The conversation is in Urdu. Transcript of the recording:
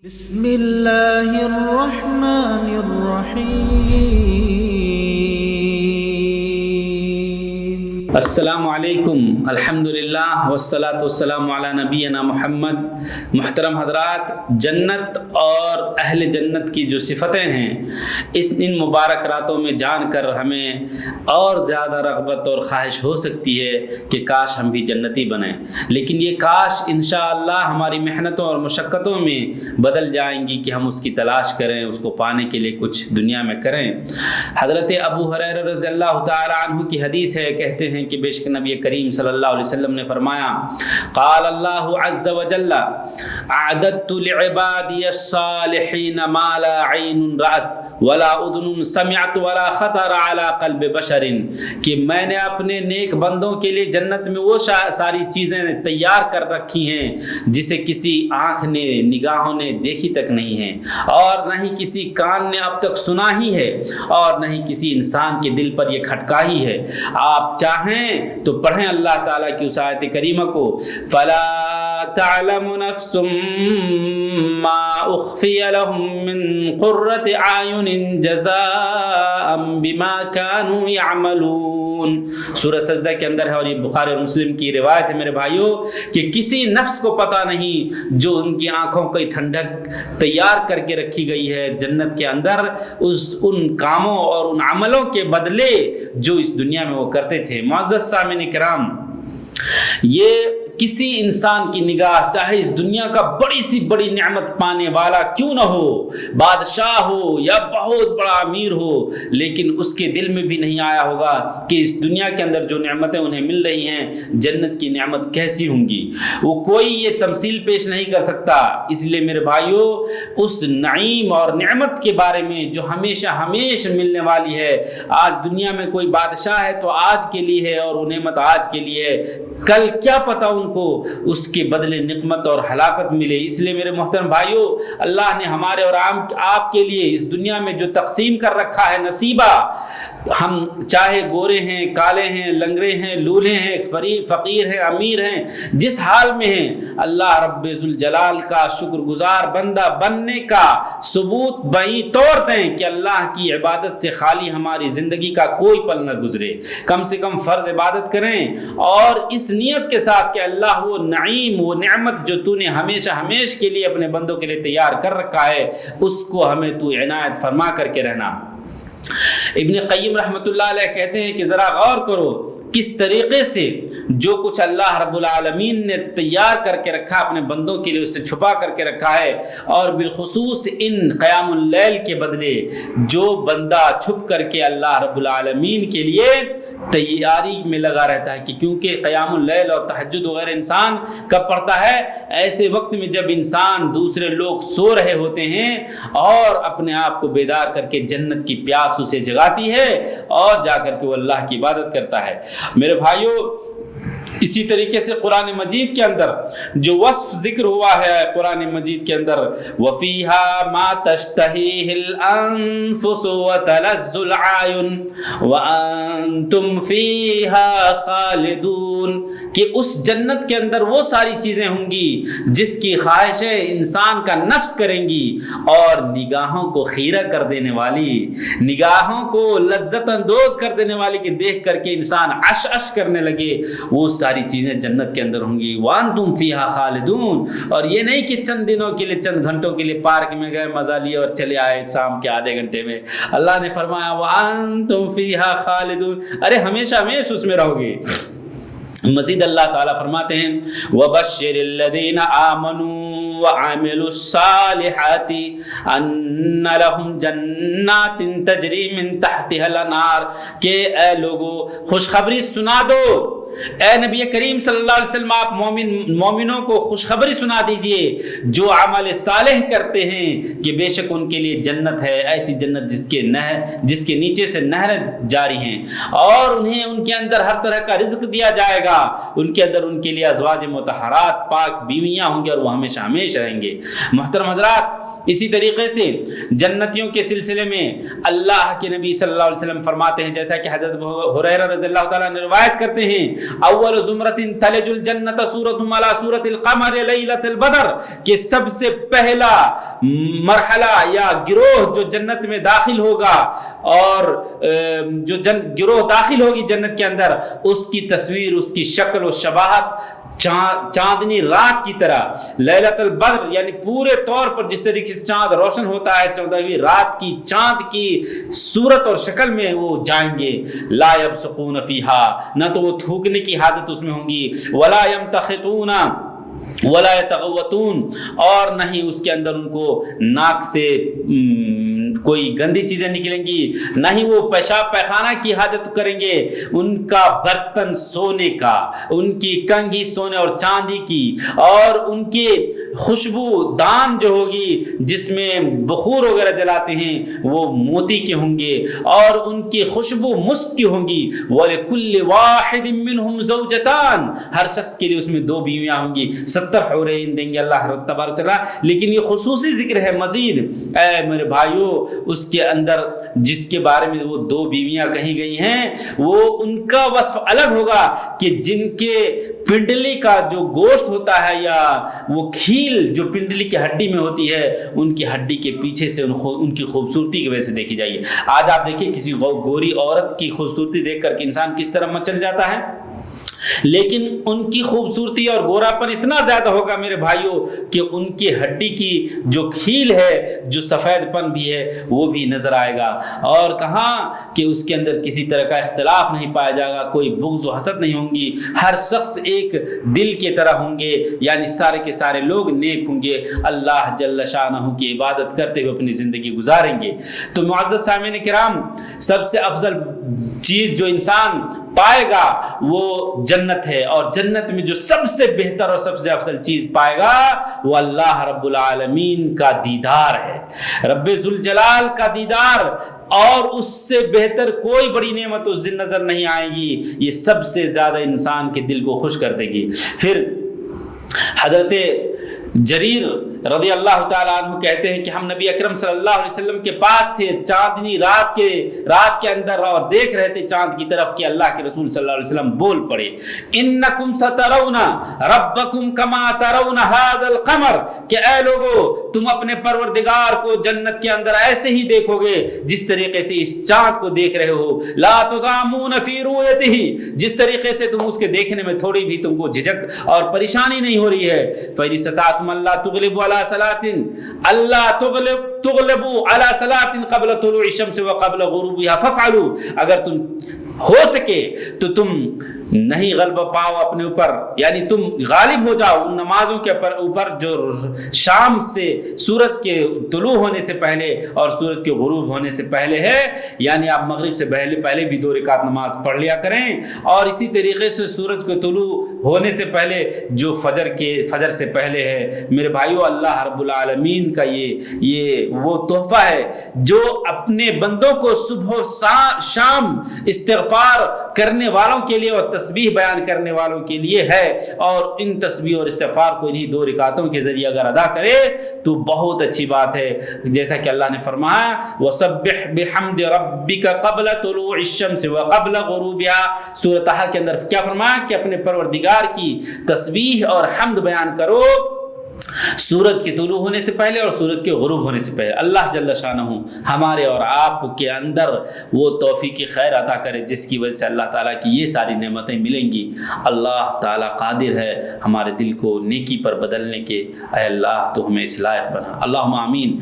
بسم اللہ الرحمن الرحیم۔ السلام علیکم، الحمدللہ والصلاۃ والسلام علی نبینا محمد۔ محترم حضرات، جنت اور اہل جنت کی جو صفتیں ہیں ان مبارک راتوں میں جان کر ہمیں اور زیادہ رغبت اور خواہش ہو سکتی ہے کہ کاش ہم بھی جنتی بنیں، لیکن یہ کاش انشاءاللہ ہماری محنتوں اور مشقتوں میں بدل جائیں گی کہ ہم اس کی تلاش کریں، اس کو پانے کے لیے کچھ دنیا میں کریں۔ حضرت ابو ہریرہ رضی اللہ تعالی عنہ کی حدیث ہے، کہتے ہیں کہ بے شک نبی کریم صلی اللہ علیہ وسلم نے فرمایا، قال اللہ عز وجل اعددت لعبادی الصالحین ما لا عین رأت ولا اذن سمعت ولا خطر على قلب بشر، کہ میں نے اپنے نیک بندوں کے لیے جنت میں وہ ساری چیزیں تیار کر رکھی ہیں جسے کسی آنکھ نے، نگاہوں نے دیکھی تک نہیں ہے، اور نہ ہی کسی کان نے اب تک سنا ہی ہے، اور نہ ہی کسی انسان کے دل پر یہ کھٹکا ہی ہے۔ آپ چاہیں تو پڑھیں اللہ تعالیٰ کی اس آیت کریمہ کو، فَلَا تَعْلَمُ نَفْسٌ مَّا أُخْفِيَ لَهُم مِّن قُرَّةِ أَعْيُنٍ جَزَاءً بِمَا كَانُوا يَعْمَلُونَ۔ سورہ سجدہ کے اندر ہے، اور یہ بخاری اور مسلم کی روایت ہے میرے بھائیوں، کہ کسی نفس کو پتہ نہیں جو ان کی آنکھوں کی ٹھنڈک تیار کر کے رکھی گئی ہے جنت کے اندر، ان کاموں اور ان عملوں کے بدلے جو اس دنیا میں وہ کرتے تھے۔ معزز سامعین کرام، یہ کسی انسان کی نگاہ چاہے اس دنیا کا بڑی سی بڑی نعمت پانے والا کیوں نہ ہو، بادشاہ ہو یا بہت بڑا امیر ہو، لیکن اس کے دل میں بھی نہیں آیا ہوگا کہ اس دنیا کے اندر جو نعمتیں انہیں مل رہی ہیں جنت کی نعمت کیسی ہوں گی، وہ کوئی یہ تمثیل پیش نہیں کر سکتا۔ اس لیے میرے بھائیوں، اس نعیم اور نعمت کے بارے میں جو ہمیشہ ملنے والی ہے، آج دنیا میں کوئی بادشاہ ہے تو آج کے لیے ہے اور وہ نعمت آج کے لیے ہے، کل کیا پتہ ان کو اس کے بدلے نقمت اور ہلاکت ملے۔ اس لیے میرے محترم بھائیوں، اللہ نے ہمارے اور آپ کے لیے اس دنیا میں جو تقسیم کر رکھا ہے نصیبہ، ہم چاہے گورے ہیں، کالے ہیں، لنگڑے ہیں، لولے ہیں، فقیر ہیں، امیر ہیں، جس حال میں ہیں، اللہ رب ذوالجلال کا شکر گزار بندہ بننے کا ثبوت بہی طور دیں کہ اللہ کی عبادت سے خالی ہماری زندگی کا کوئی پل نہ گزرے، کم سے کم فرض عبادت کریں، اور اس نیت کے ساتھ کہ اللہ وہ نعیم، وہ نعمت جو تو نے ہمیشہ کے لیے اپنے بندوں کے لیے تیار کر رکھا ہے، اس کو ہمیں تو عنایت فرما کر کے رہنا۔ ابن قیم رحمۃ اللہ علیہ کہتے ہیں کہ ذرا غور کرو کس طریقے سے جو کچھ اللہ رب العالمین نے تیار کر کے رکھا اپنے بندوں کے لیے، اسے چھپا کر کے رکھا ہے، اور بالخصوص ان قیام اللیل کے بدلے جو بندہ چھپ کر کے اللہ رب العالمین کے لیے تیاری میں لگا رہتا ہے، کہ کیونکہ قیام اللیل اور تہجد وغیرہ انسان کب پڑھتا ہے؟ ایسے وقت میں جب انسان دوسرے لوگ سو رہے ہوتے ہیں اور اپنے آپ کو بیدار کر کے جنت کی پیاس اسے جگاتی ہے، اور جا کر کے وہ اللہ کی عبادت کرتا ہے۔ میرے بھائیوں، اسی طریقے سے قرآن مجید کے اندر جو وصف ذکر ہوا ہے، قرآن مجید کے اندر وَفِيهَا مَا تَشْتَهِيهِ الْأَنفُسُ وَتَلَذُّ الْأَعْيُنُ وَأَنْتُمْ فِيهَا خَالِدُونَ، کہ اس جنت کے اندر وہ ساری چیزیں ہوں گی جس کی خواہشیں انسان کا نفس کریں گی، اور نگاہوں کو خیرہ کر دینے والی، نگاہوں کو لذت اندوز کر دینے والی، کہ دیکھ کر کے انسان عش عش کرنے لگے، وہ ساری چیزیں جنت کے اندر ہوں گی۔ وَأَنْتُمْ فِيهَا خَالِدُونَ، اور یہ نہیں کہ چند دنوں کے لیے، چند گھنٹوں کے لیے پارک میں گئے، مزہ لیے اور چلے آئے شام کے آدھے گھنٹے میں۔ اللہ نے فرمایا وَأَنْتُمْ فِيهَا خَالِدُونَ، ارے ہمیشہ اس میں رہو گے۔ مزید اللہ تعالیٰ فرماتے ہیں وَبَشِّرِ الَّذِينَ آمَنُوا وَعَمِلُوا الصَّالِحَاتِ أَنَّ لَهُمْ جَنَّاتٍ تَجْرِي مِن تَحْتِهَا الْأَنْهَارُ، کہ اے لوگو خوشخبری سنا دو، اے نبی کریم صلی اللہ علیہ وسلم آپ مومنوں کو خوشخبری سنا دیجئے جو عمل صالح کرتے ہیں، کہ بے شک ان کے لیے جنت ہے، ایسی جنت جس کے نیچے سے نہریں جاری ہیں، اور انہیں ان کے اندر ہر طرح کا رزق دیا جائے گا، ان کے اندر ان کے لیے ازواج مطہرات پاک بیویاں ہوں گی، اور وہ ہمیشہ رہیں گے۔ محترم حضرات، اسی طریقے سے جنتیوں کے سلسلے میں اللہ کے نبی صلی اللہ علیہ وسلم فرماتے ہیں، جیسا کہ حضرت ہریرہ رضی اللہ تعالیٰ نے روایت کرتے ہیں، اول زمرۃ تلج الجنۃ سورۃ علی سورۃ القمر لیلۃ البدر، کہ سب سے پہلا مرحلہ یا گروہ جو جنت میں داخل ہوگا اور جو گروہ داخل ہوگی جنت کے اندر، اس کی تصویر، اس کی شکل و شباہت چاندنی رات کی طرح، لیلۃ البدر یعنی پورے طور پر جس طریقے سے چاند روشن ہوتا ہے 14ویں رات کی چاند کی صورت اور شکل میں وہ جائیں گے، لا یبصقون فیہا، نہ تو وہ تھوکنے کی حاجت اس میں ہوں گی، ولا یمتخطون ولا یتغوطون، اور نہ ہی اس کے اندر ان کو ناک سے کوئی گندی چیزیں نکلیں گی، نہ ہی وہ پیشاب پیخانہ کی حاجت کریں گے، ان کا برتن سونے کا، ان کی کنگھی سونے اور چاندی کی، اور ان کی خوشبو دان جو ہوگی جس میں بخور وغیرہ جلاتے ہیں وہ موتی کے ہوں گے، اور ان کی خوشبو مسک کی ہوں گی، وَلِكُلِّ وَاحِدٍ مِّنْهُمْ زَوْجَتَانِ، ہر شخص کے لیے اس میں 2 بیویاں ہوں گی، 70 حورین دیں گے اللہ تبارک و تعالیٰ۔ لیکن یہ خصوصی ذکر ہے مزید، اے میرے بھائیوں، اس کے اندر جس کے بارے میں وہ 2 بیویاں کہی گئی ہیں وہ ان کا وصف الگ ہوگا، کہ جن کے پنڈلی کا جو گوشت ہوتا ہے یا وہ کھیل جو پنڈلی کی ہڈی میں ہوتی ہے، ان کی ہڈی کے پیچھے سے ان کی خوبصورتی کی وجہ سے دیکھی جائے گی۔ آج آپ دیکھیں کسی گوری عورت کی خوبصورتی دیکھ کر کے انسان کس طرح مچل جاتا ہے، لیکن ان کی خوبصورتی اور گوراپن اتنا زیادہ ہوگا میرے بھائیوں کہ ان کی ہڈی کی جو کھیل ہے، جو سفید پن بھی ہے، وہ بھی نظر آئے گا، اور کہاں کہ اس کے اندر کسی طرح کا اختلاف نہیں پایا جائے گا، کوئی بغض و حسد نہیں ہوں گی، ہر شخص ایک دل کی طرح ہوں گے، یعنی سارے کے سارے لوگ نیک ہوں گے، اللہ جل شانہ کی عبادت کرتے ہوئے اپنی زندگی گزاریں گے۔ تو معزز سامعین کرام، سب سے افضل چیز جو انسان پائے گا وہ جنت ہے، اور جنت میں جو سب سے بہتر اور سب سے افضل چیز پائے گا وہ اللہ رب العالمین کا دیدار ہے، رب ذوالجلال کا دیدار، اور اس سے بہتر کوئی بڑی نعمت اس دن نظر نہیں آئے گی، یہ سب سے زیادہ انسان کے دل کو خوش کر دے گی۔ پھر حضرت جریر رضی اللہ تعالیٰ عنہ کہتے ہیں کہ ہم نبی اکرم صلی اللہ علیہ وسلم کے پاس تھے چاندنی رات کے اندر، اور دیکھ رہے تھے چاند کی طرف کہ اللہ کے رسول صلی اللہ علیہ وسلم بول پڑے، انکم سترون ربکم کما ترون ھذا القمر، کہ اے لوگو تم اپنے پروردگار کو جنت کے اندر ایسے ہی دیکھو گے جس طریقے سے اس چاند کو دیکھ رہے ہو، لا تضامون فی رؤیتہ، جس طریقے سے تم اس کے دیکھنے میں تھوڑی بھی تم کو جھجک اور پریشانی نہیں ہو رہی ہے، فَإِنِ اسْتَطَعْتُمْ أَلَّا تُغْلِبُوا عَلَى صلاة اللہ تغلبوا على صلاة قبل طلوع الشمس وقبل غروبها فافعلوا، اگر تم ہو سکے تو تم نہیں غلبہ پاؤ اپنے اوپر، یعنی تم غالب ہو جاؤ ان نمازوں کے اوپر جو شام سے سورج کے طلوع ہونے سے پہلے اور سورج کے غروب ہونے سے پہلے ہے، یعنی آپ مغرب سے پہلے بھی 2 رکعت نماز پڑھ لیا کریں، اور اسی طریقے سے سورج کے طلوع ہونے سے پہلے جو فجر سے پہلے ہے۔ میرے بھائیو، اللہ رب العالمین کا یہ وہ تحفہ ہے جو اپنے بندوں کو صبح و شام استغفار کرنے والوں کے لیے اور تسبیح بیان کرنے والوں کے لیے ہے، اور ان تسبیح اور استغفار کو انہی 2 رکعتوں کے ذریعے اگر ادا کرے تو بہت اچھی بات ہے، جیسا کہ اللہ نے فرمایا وَسَبِّحْ بِحَمْدِ رَبِّكَ قَبْلَ طُلُوعِ الشَّمْسِ وَقَبْلَ غُرُوبِهَا، سورۃ طٰہٰ کے اندر کیا فرمایا کہ اپنے پروردگار کی تسبیح اور حمد بیان کرو سورج کے طلوع ہونے سے پہلے اور سورج کے غروب ہونے سے پہلے۔ اللہ جل شانہ ہمارے اور آپ کے اندر وہ توفیق خیر عطا کرے جس کی وجہ سے اللہ تعالیٰ کی یہ ساری نعمتیں ملیں گی۔ اللہ تعالیٰ قادر ہے ہمارے دل کو نیکی پر بدلنے کے، اے اللہ تو ہمیں اس لائق بنا، اللہم آمین۔